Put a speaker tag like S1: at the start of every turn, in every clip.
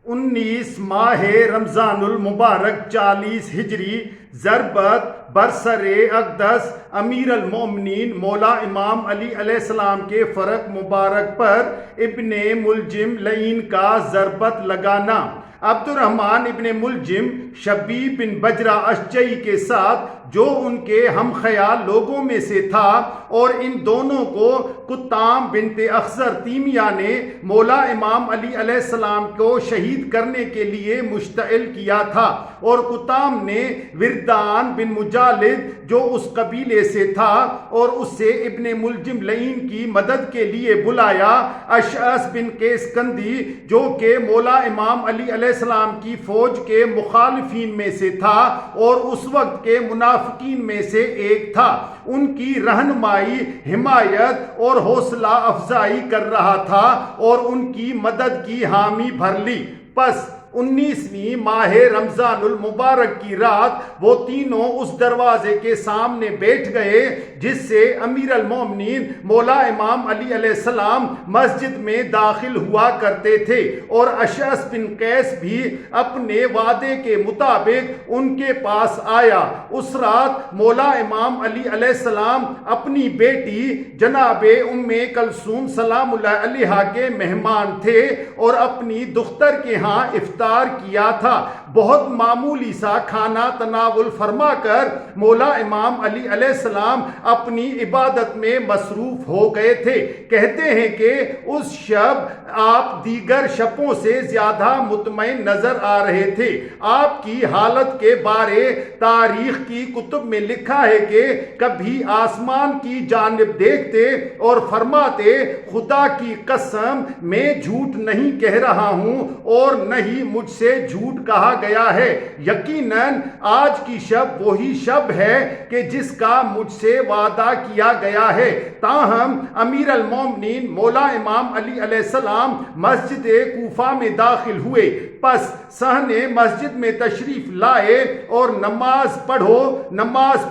S1: 19 ماہ رمضان المبارک 40 ہجری ضربت برسر اقدس امیر المومنین مولا امام علی علیہ السلام کے فرق مبارک پر ابن ملجم لعین کا ضربت لگانا۔ عبد الرحمن ابن ملجم شبیب بن بجرہ اشجعی کے ساتھ جو ان کے ہم خیال لوگوں میں سے تھا، اور ان دونوں کو کتام بنت اخضر تیمیہ نے مولا امام علی علیہ السلام کو شہید کرنے کے لیے مشتعل کیا تھا، اور کتام نے وردان بن مجالد جو اس قبیلے سے تھا اور اس سے ابن ملجم لعین کی مدد کے لیے بلایا۔ اشعث بن قیس کندی جو کہ مولا امام علی علیہ السلام کی فوج کے مخالفین میں سے تھا اور اس وقت کے منافقین میں سے ایک تھا، ان کی رہنمائی، حمایت اور حوصلہ افزائی کر رہا تھا اور ان کی مدد کی حامی بھر لی۔ پس 19ویں ماہ رمضان المبارک کی رات وہ تینوں اس دروازے کے سامنے بیٹھ گئے جس سے امیر المومنین مولا امام علی علیہ السلام مسجد میں داخل ہوا کرتے تھے، اور اشعث بن قیس بھی اپنے وعدے کے مطابق ان کے پاس آیا۔ اس رات مولا امام علی علیہ السلام اپنی بیٹی جناب ام کلثوم سلام اللہ علیہا کے مہمان تھے اور اپنی دختر کے ہاں افطار کیا تھا۔ بہت معمولی سا کھانا تناول فرما کر مولا امام علی علیہ السلام اپنی عبادت میں مصروف ہو گئے تھے۔ کہتے ہیں کہ اس شب آپ دیگر شبوں سے زیادہ مطمئن نظر آ رہے تھے۔ آپ کی حالت کے بارے تاریخ کی کتب میں لکھا ہے کہ کبھی آسمان کی جانب دیکھتے اور فرماتے، خدا کی قسم میں جھوٹ نہیں کہہ رہا ہوں اور نہیں مجھ سے جھوٹ کہا گیا ہے۔ یقیناً آج کی شب وہی شب ہے کہ جس کا مجھ سے وعدہ کیا گیا ہے۔ تاہم امیر المومنین مولا امام علی علیہ السلام مسجد کوفہ میں داخل ہوئے، پس صحن مسجد میں تشریف لائے اور نماز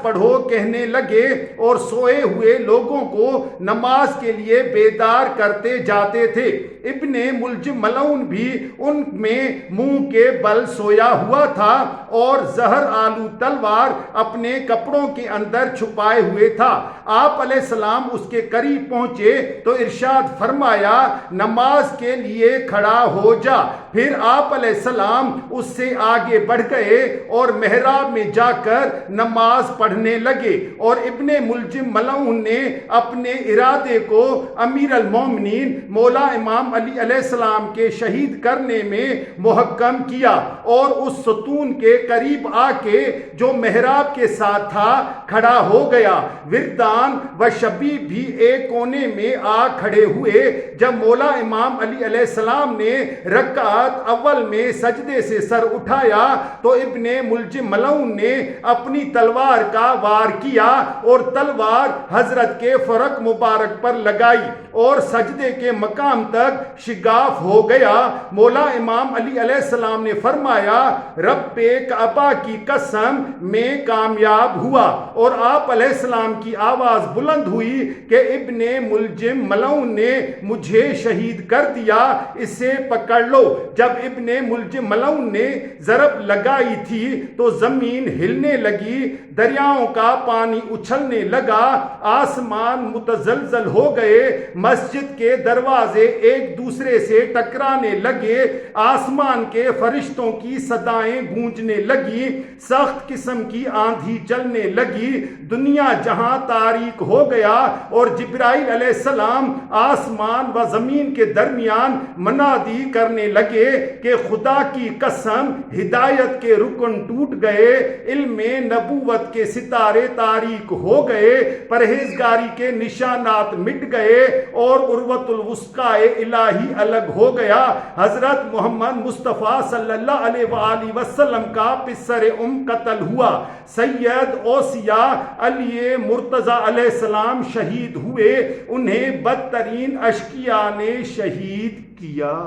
S1: پڑھو کہنے لگے، اور سوئے ہوئے لوگوں کو نماز کے لیے بیدار کرتے جاتے تھے۔ ابن ملجم ملعون بھی ان میں منہ کے بل سویا ہوا تھا اور زہر آلو تلوار اپنے کپڑوں کے اندر چھپائے ہوئے تھا۔ آپ علیہ السلام اس کے قریب پہنچے تو ارشاد فرمایا، نماز کے لیے کھڑا ہو جا۔ پھر آپ علیہ السلام اس سے آگے بڑھ گئے اور محراب میں جا کر نماز پڑھنے لگے، اور ابن ملجم ملعون نے اپنے ارادے کو امیر المومنین مولا امام علی علیہ السلام کے شہید کرنے میں محکم کیا، اور اس ستون کے قریب آ کے جو محراب کے ساتھ تھا کھڑا ہو گیا۔ وردان و شبیب بھی ایک کونے میں آ کھڑے ہوئے۔ جب مولا امام علی علیہ السلام نے رکعت اول میں سجدے سے سر اٹھایا تو ابن ملجم ملعون نے اپنی تلوار کا وار کیا اور تلوار حضرت کے فرق مبارک پر لگائی اور سجدے کے مقام تک شگاف ہو گیا۔ مولا امام علی علیہ السلام نے فرمایا، رب کعبہ کی قسم میں کامیاب ہوا، اور آپ علیہ السلام کی آواز بلند ہوئی کہ ابن ملجم ملعون نے مجھے شہید کر دیا، اسے پکڑ لو۔ جب ابن ملجم ملعون نے ضرب لگائی تھی تو زمین ہلنے لگی، دریاؤں کا پانی اچھلنے لگا، آسمان متزلزل ہو گئے، مسجد کے دروازے ایک دوسرے سے ٹکرانے لگے، آسمان کے فرشتوں کی صدائیں گونجنے لگی، سخت قسم کی آندھی چلنے لگی، دنیا جہاں تاریک ہو گیا، اور جبرائیل علیہ السلام آسمان و زمین کے درمیان منادی کرنے لگے کہ خدا کی قسم ہدایت کے رکن ٹوٹ گئے، علم نبوت کے ستارے تاریک ہو گئے، پرہیزگاری کے نشانات مٹ گئے، اور عروۃ الوثقی الہی الگ ہو گیا۔ حضرت محمد مصطفیٰ صلی اللہ علیہ وآلہ وسلم کا پسر قتل ہوا۔ سید اوصیاء علی مرتضیٰ علیہ السلام شہید ہوئے، انہیں بدترین اشقیاء نے شہید کیا۔